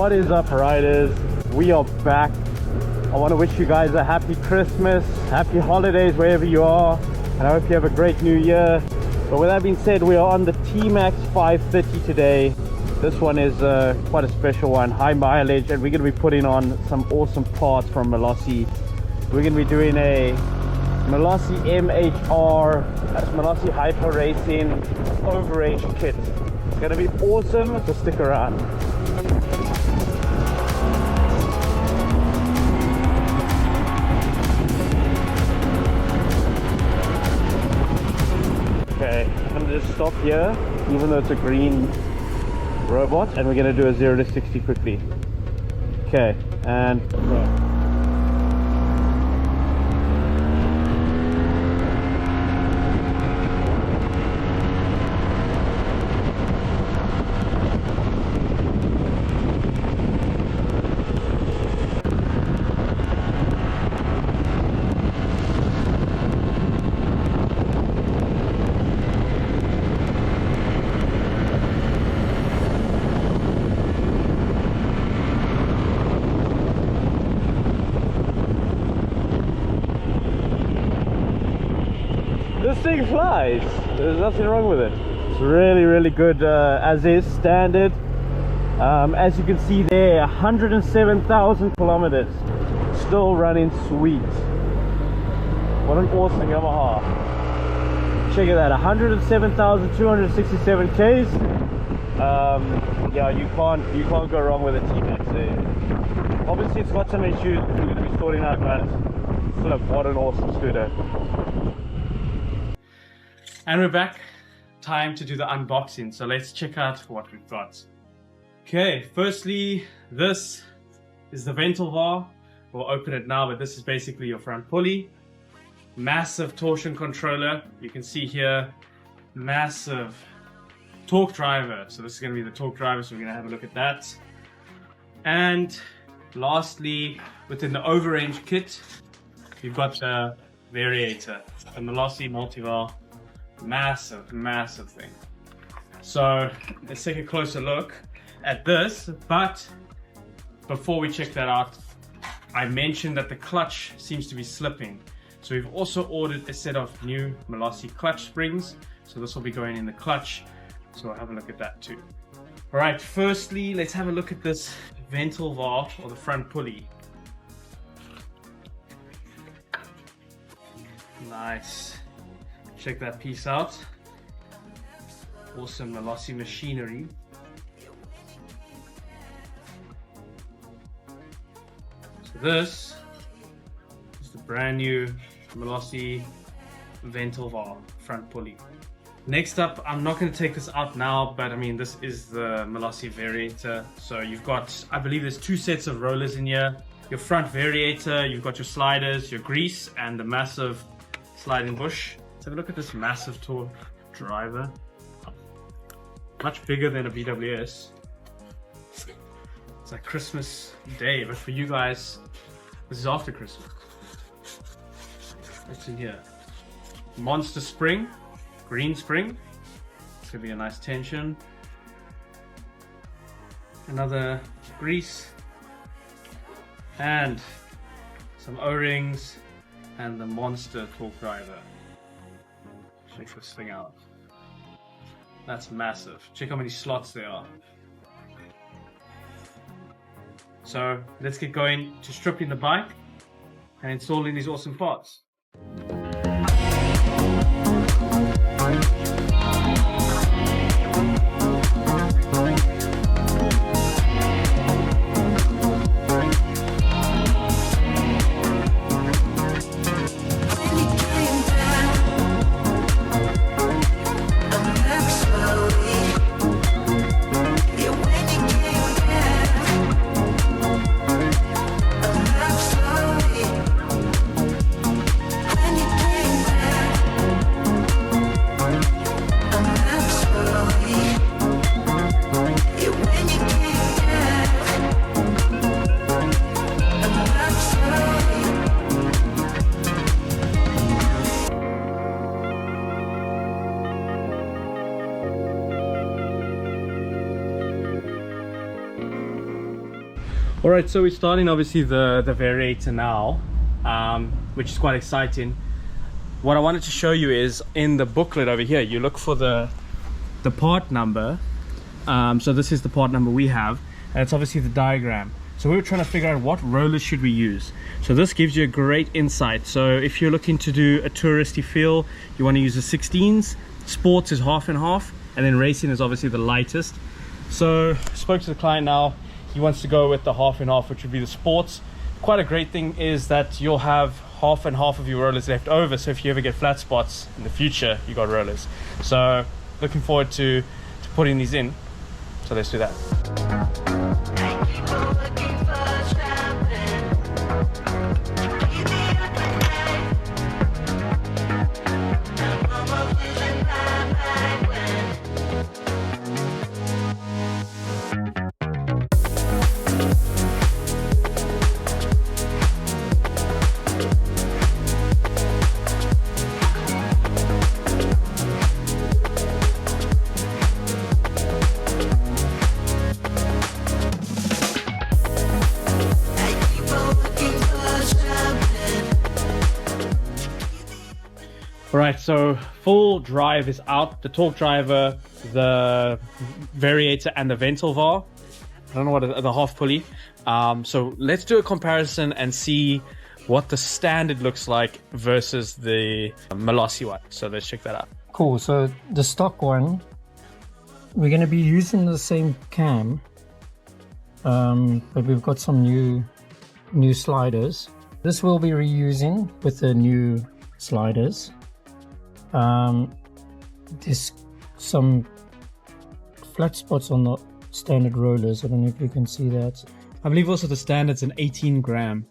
What is up, riders? We are back. I want to wish you guys a happy Christmas, happy holidays wherever you are, and I hope you have a great new year. But with that being said, we are on the T-Max 530 today. This one is quite a special one, high mileage, and we're going to be putting on some awesome parts from Malossi. We're going to be doing a Malossi MHR, Malossi Hyper Racing overage kit. It's going to be awesome, so stick around. Okay, I'm going to just stop here, even though it's a green robot, and we're going to do a 0 to 60 quickly. Okay, and go. This thing flies. There's nothing wrong with it. It's really good as is, standard. As you can see there, 107,000 kilometers. Still running sweet. What an awesome Yamaha. Check it out, 107,267 Ks. Yeah, you can't go wrong with a T-Max there. Obviously it's got some issues we're going to be sorting out, but flip, what an awesome scooter. And we're back. Time to do the unboxing. So let's check out what we've got. Okay, firstly, this is the ventral bar. We'll open it now, but this is basically your front pulley. Massive torsion controller. You can see here, massive torque driver. So this is going to be the torque driver, so we're going to have a look at that. And lastly, within the overrange kit, you've got the Variator, a Malossi multival. Massive thing. So let's take a closer look at this. But before we check that out, I mentioned that the clutch seems to be slipping, so we've also ordered a set of new Malossi clutch springs, so this will be going in the clutch, so we'll have a look at that too. All right, firstly, let's have a look at this ventral valve, or the front pulley. Nice. Check that piece out. Awesome Malossi machinery. So this is the brand new Malossi ventral valve front pulley. Next up, I'm not going to take this out now, but I mean, this is the Malossi Variator. So you've got, I believe there's two sets of rollers in here. Your front Variator, you've got your sliders, your grease, and the massive sliding bush. Let's have a look at this massive torque driver. Much bigger than a BWS. It's like Christmas Day, but for you guys, this is after Christmas. What's in here? Monster spring, green spring. It's gonna be a nice tension. Another grease. And some O-rings and the monster torque driver. Check this thing out. That's massive. Check how many slots there are. So let's get going to stripping the bike and installing these awesome parts. When you All right, so we're starting obviously the variator now, which is quite exciting. What I wanted to show you is in the booklet over here, you look for the part number. So this is the part number we have, and it's obviously the diagram. So we were trying to figure out what rollers should we use. So this gives you a great insight. So if you're looking to do a touristy feel, you want to use the 16s. Sports is half and half, and then racing is obviously the lightest. So I spoke to the client now. He wants to go with the half and half, which would be the sports. Quite a great thing is that you'll have half and half of your rollers left over. So if you ever get flat spots in the future, you got rollers. So looking forward to putting these in. So let's do that. Alright, so full drive is out. The torque driver, the variator, and the ventil var. I don't know what the half pulley. So let's do a comparison and see what the standard looks like versus the Malossi one. So let's check that out. Cool, so the stock one, we're going to be using the same cam, but we've got some new sliders. This we'll be reusing with the new sliders. There's some flat spots on the standard rollers. I don't know if you can see that. I believe also the standard's an 18 gram.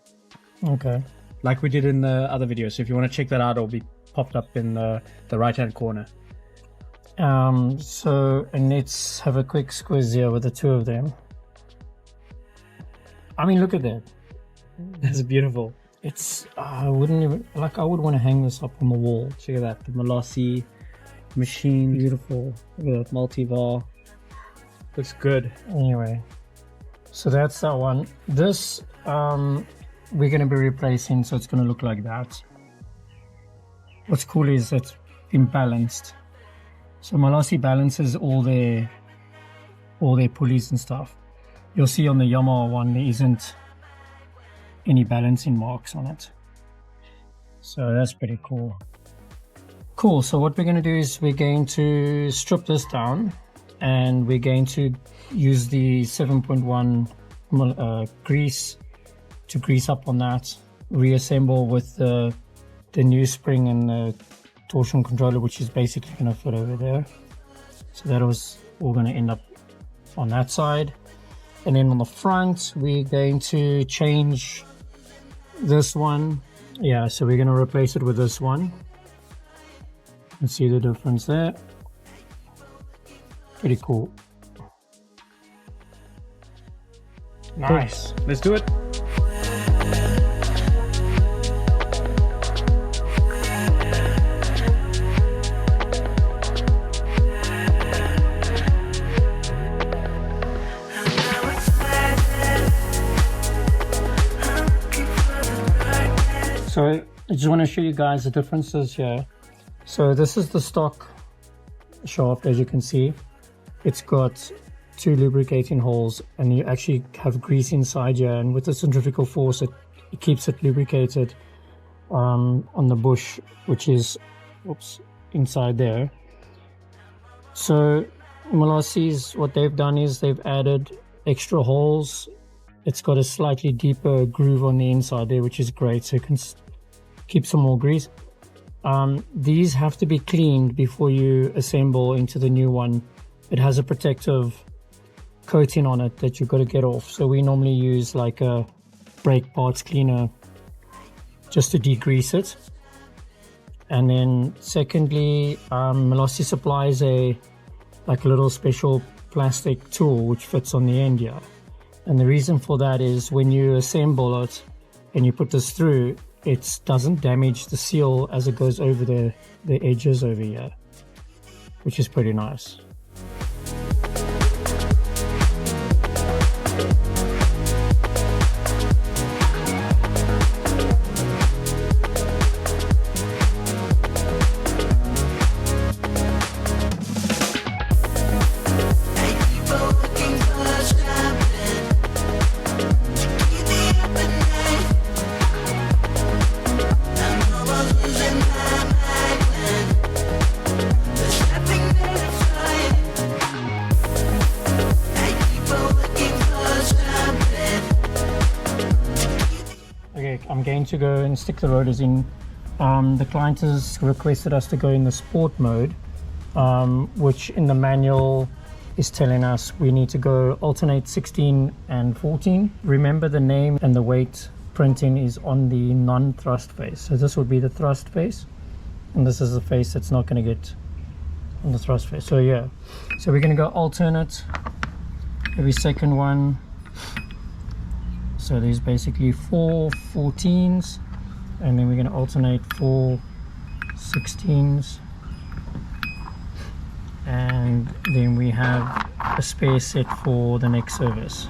Okay. Like we did in the other video. So if you want to check that out, it'll be popped up in the right hand corner. So, and let's have a quick squiz here with the two of them. I mean, look at that. That's beautiful. It's, I wouldn't even, like, I would want to hang this up on the wall. Check it out, the Malossi machine. Beautiful. Look at that multi-var. Looks good. Anyway, so that's that one. This, we're going to be replacing, so it's going to look like that. What's cool is it's imbalanced. So Malossi balances all their pulleys and stuff. You'll see on the Yamaha one, there isn't any balancing marks on it, so that's pretty cool. So what we're going to do is we're going to strip this down, and we're going to use the 7.1 grease to grease up on that, reassemble with the new spring and the torsion controller, which is basically going to fit over there. So that was all going to end up on that side. And then on the front, we're going to change this one. Yeah, so we're going to replace it with this one. You can see the difference there. Pretty cool. Nice. Let's do it. So I just want to show you guys the differences here. So this is the stock shaft, as you can see. It's got 2 lubricating holes, and you actually have grease inside here, and with the centrifugal force it keeps it lubricated on the bush, which is inside there. So Malossi's, what they've done is they've added extra holes. It's got a slightly deeper groove on the inside there, which is great, so you can keep some more grease. These have to be cleaned before you assemble into the new one. It has a protective coating on it that you've got to get off, so we normally use like a brake parts cleaner just to degrease it. And then secondly, Malossi supplies a little special plastic tool which fits on the end here. And the reason for that is when you assemble it and you put this through, it doesn't damage the seal as it goes over the edges over here, which is pretty nice. to go and stick the rotors in. The client has requested us to go in the sport mode, which in the manual is telling us we need to go alternate 16 and 14. Remember, the name and the weight printing is on the non-thrust face. So this would be the thrust face, and this is the face that's not going to get on the thrust face. So yeah, so we're going to go alternate every second one. So there's basically 4 14s, and then we're going to alternate 4 16s, and then we have a spare set for the next service.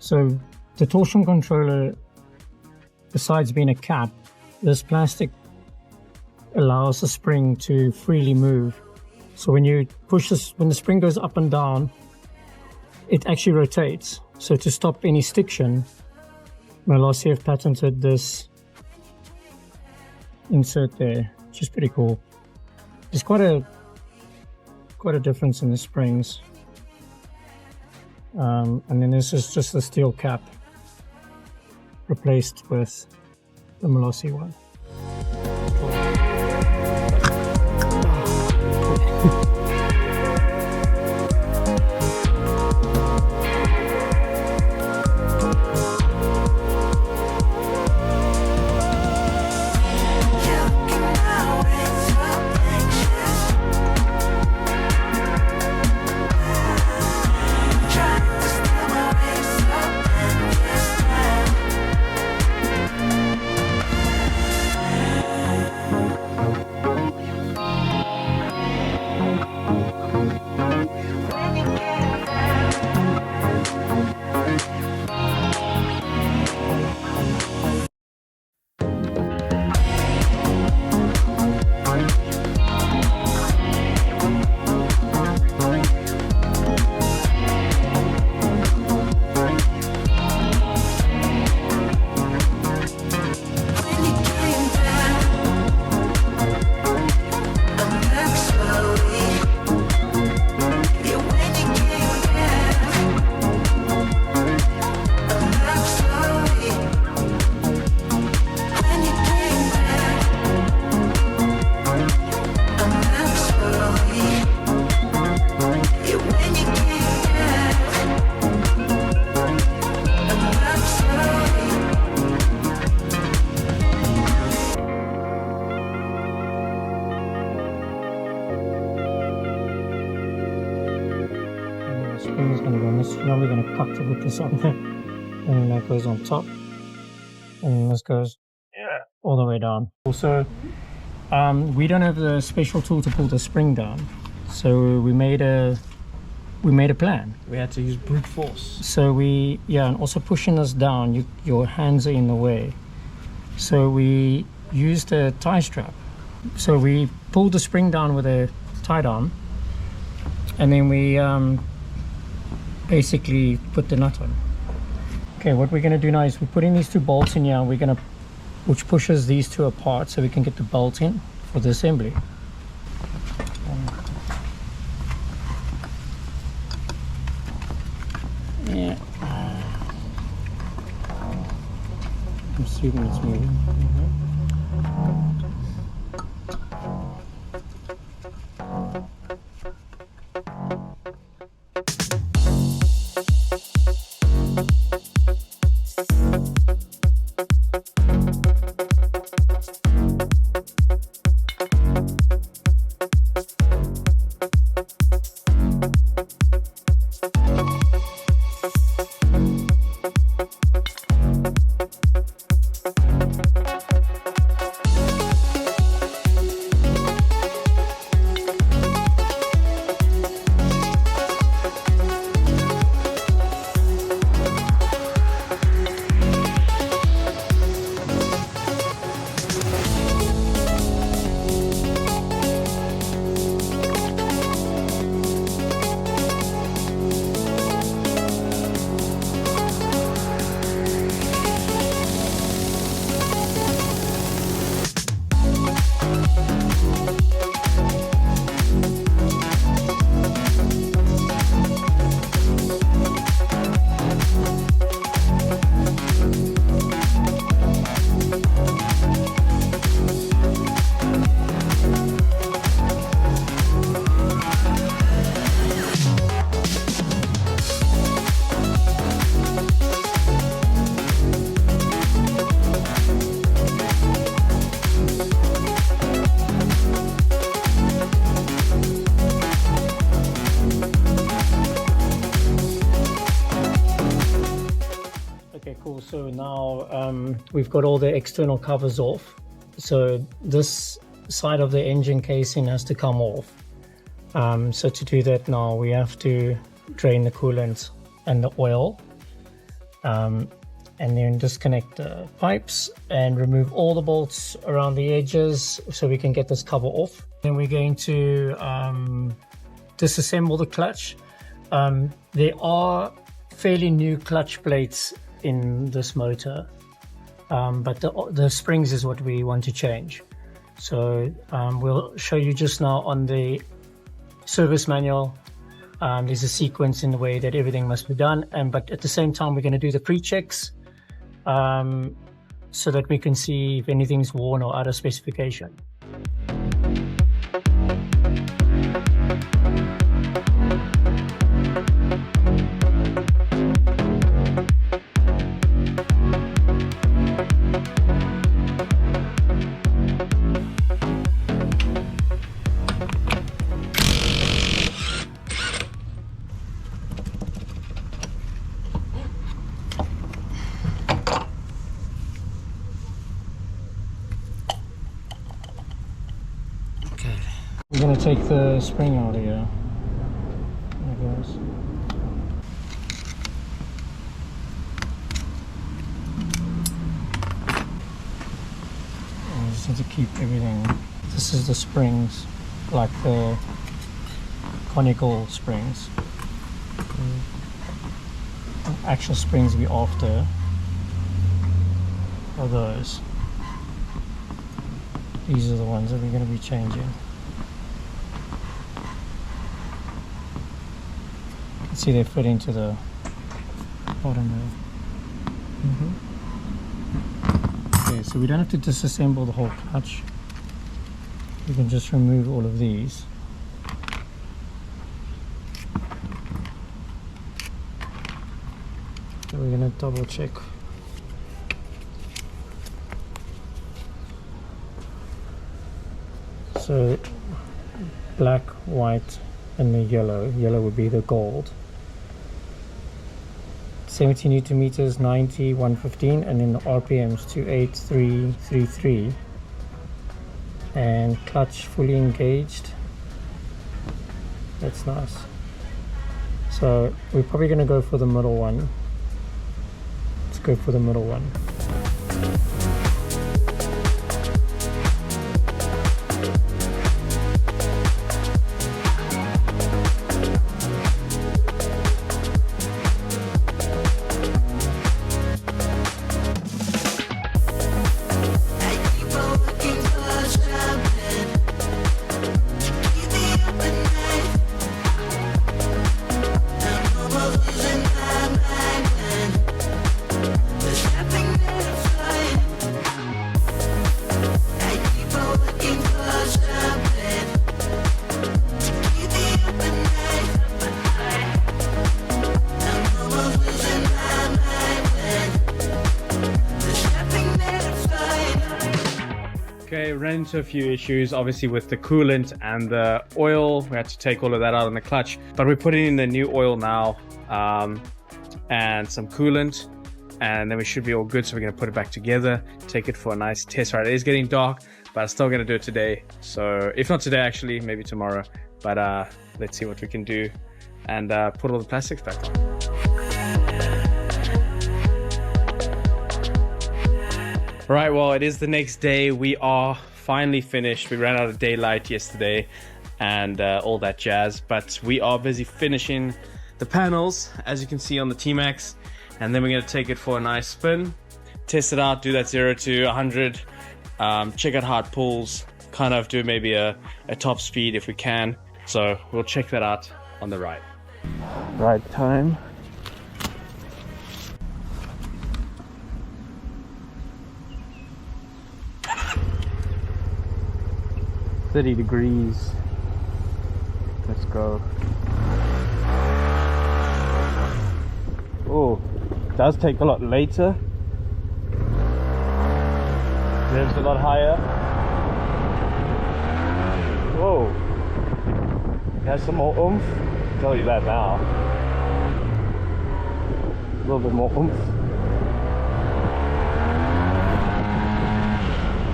So the torsion controller, besides being a cap, this plastic allows the spring to freely move. So when you push this, when the spring goes up and down, it actually rotates. So to stop any stiction, Malossi have patented this insert there, which is pretty cool. There's quite a difference in the springs. And then this is just the steel cap replaced with the Malossi one. Spring's going to go on this. Now we're going to cut to put this on there, and that goes on top, and this goes all the way down. Also, we don't have the special tool to pull the spring down, so we made a plan. We had to use brute force. So and also pushing this down, your hands are in the way. So we used a tie strap. So we pulled the spring down with a tie down, and then we basically put the nut on. Okay, what we're going to do now is we're putting these two bolts in here, and which pushes these two apart so we can get the bolt in for the assembly. Yeah. I'm assuming it's moving. cool. So now we've got all the external covers off. So this side of the engine casing has to come off. So to do that now, we have to drain the coolant and the oil, and then disconnect the pipes and remove all the bolts around the edges so we can get this cover off. Then we're going to disassemble the clutch. There are fairly new clutch plates in this motor, but the springs is what we want to change. So we'll show you just now on the service manual. There's a sequence in the way that everything must be done, but at the same time we're going to do the pre-checks so that we can see if anything's worn or out of specification. We're going to take the spring out of here. There it goes. I just need to keep everything. This is the springs, like the conical springs. The actual springs we after are those. These are the ones that we're going to be changing. See, they fit into the bottom there. Okay, so we don't have to disassemble the whole clutch. We can just remove all of these. So we're going to double check. So black, white, and the yellow. Yellow would be the gold. 70 Newton meters, 90, 115, and then the RPMs 28333. And clutch fully engaged. That's nice. So we're probably going to go for the middle one. Let's go for the middle one. Okay, ran into a few issues, obviously with the coolant and the oil. We had to take all of that out on the clutch, but we're putting in the new oil now and some coolant, and then we should be all good. So we're going to put it back together, take it for a nice test ride. It is getting dark, but I'm still going to do it today. So if not today, actually, maybe tomorrow. But let's see what we can do and put all the plastics back on. Right, well, it is the next day. We are finally finished. We ran out of daylight yesterday and all that jazz, but we are busy finishing the panels, as you can see on the T-Max, and then we're going to take it for a nice spin, test it out, do that 0 to 100, check out how it pulls, kind of do maybe a top speed if we can. So we'll check that out on the ride. Ride time. $30 degrees. Let's go. Oh, it does take a lot later. Revs a lot higher. Whoa. It has some more oomph. I'll tell you that now. A little bit more oomph.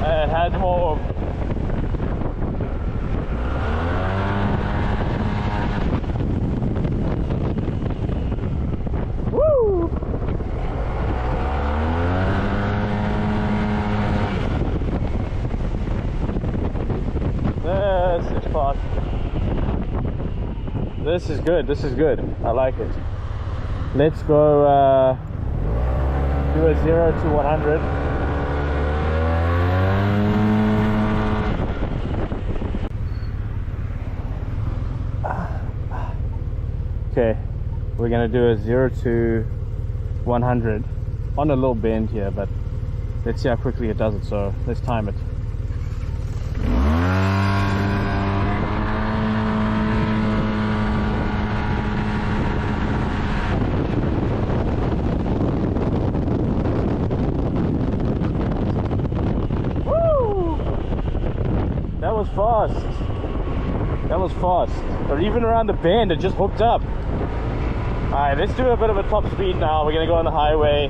It has more. Woo! This is fast. This is good. This is good. I like it. Let's go do a 0 to 100. Okay, we're gonna do a 0 to 100 on a little bend here, but let's see how quickly it does it. So let's time it. That was fast. That was fast. But even around the bend, it just hooked up. Alright, let's do a bit of a top speed now. We're going to go on the highway.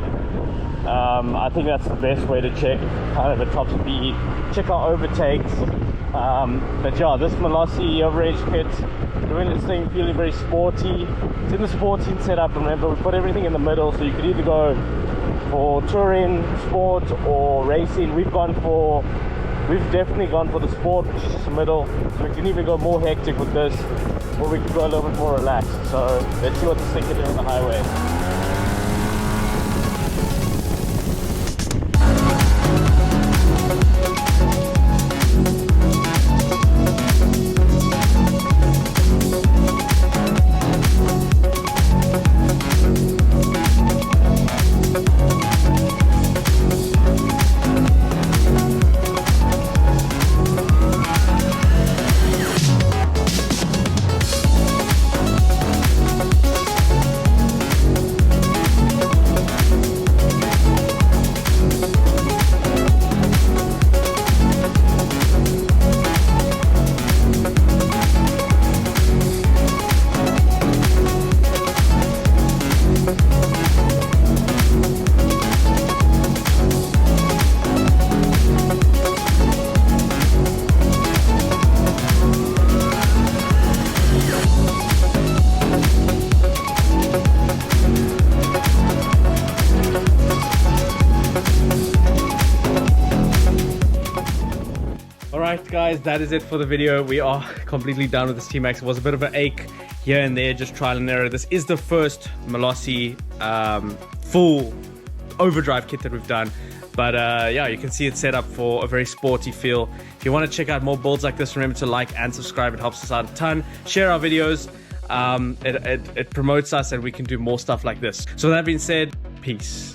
I think that's the best way to check kind of a top speed. Check our overtakes. But yeah, this Malossi overage kit, doing this thing, feeling very sporty. It's in the sporting setup. Remember, we put everything in the middle, so you could either go for touring, sport, or racing. We've definitely gone for the sport, which is just the middle. So we can even go more hectic with this, or we can go a little bit more relaxed. So let's see what this thing can do on the highway. Alright guys, that is it for the video. We are completely done with this T-Max. It was a bit of an ache here and there, just trial and error. This is the first Malossi full overdrive kit that we've done. But yeah, you can see it's set up for a very sporty feel. If you want to check out more builds like this, remember to like and subscribe. It helps us out a ton. Share our videos. It promotes us and we can do more stuff like this. So that being said, peace.